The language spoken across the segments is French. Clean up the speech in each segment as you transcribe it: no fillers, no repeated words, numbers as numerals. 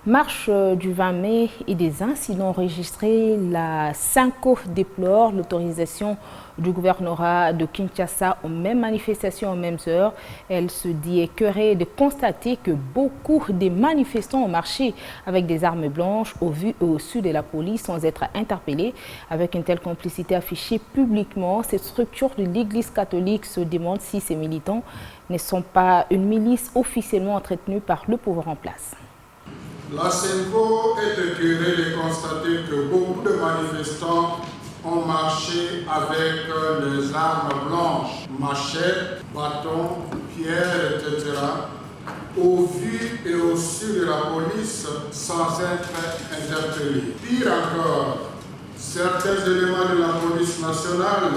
Marche du 20 mai et des incidents enregistrés, la SYNCO déplore l'autorisation du gouvernorat de Kinshasa aux mêmes manifestations aux mêmes heures. Elle se dit écœurée de constater que beaucoup des manifestants ont marché avec des armes blanches au vu et au su de la police sans être interpellés. Avec une telle complicité affichée publiquement, cette structure de l'Église catholique se demande si ces militants ne sont pas une milice officiellement entretenue par le pouvoir en place. La SYNCO est écœurée de constater que beaucoup de manifestants ont marché avec les armes blanches, machettes, bâtons, pierres, etc., au vu et au su de la police sans être interpellés. Pire encore, certains éléments de la police nationale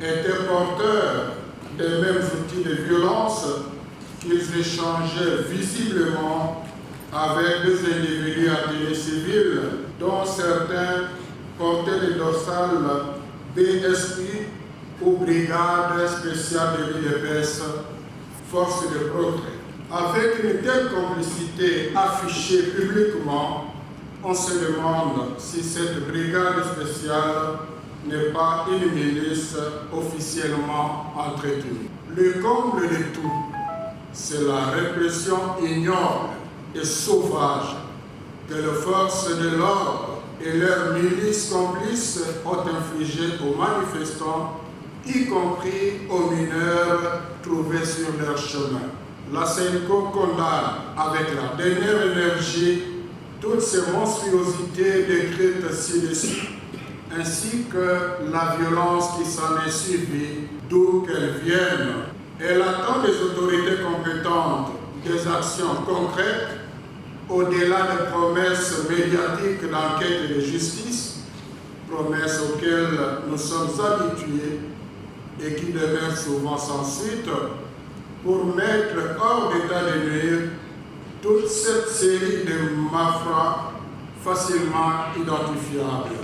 étaient porteurs des mêmes outils de violence qu'ils échangeaient visiblement avec des individus à tenue civile, dont certains portaient les dorsales BSI ou Brigade spéciale de l'IDPS, Force de progrès. Avec une telle complicité affichée publiquement, on se demande si cette brigade spéciale n'est pas une milice officiellement entretenue. Le comble de tout, c'est la répression ignoble et sauvage que les forces de l'ordre et leurs milices complices ont infligé aux manifestants, y compris aux mineurs trouvés sur leur chemin. La SYNCO condamne avec la dernière énergie toutes ces monstruosités décrites ci-dessus, ainsi que la violence qui s'en est suivie, d'où qu'elles viennent. Elle attend des autorités compétentes des actions concrètes au-delà des promesses médiatiques d'enquête et de justice, promesses auxquelles nous sommes habitués et qui demeurent souvent sans suite, pour mettre hors d'état de nuire toute cette série de malfrats facilement identifiables.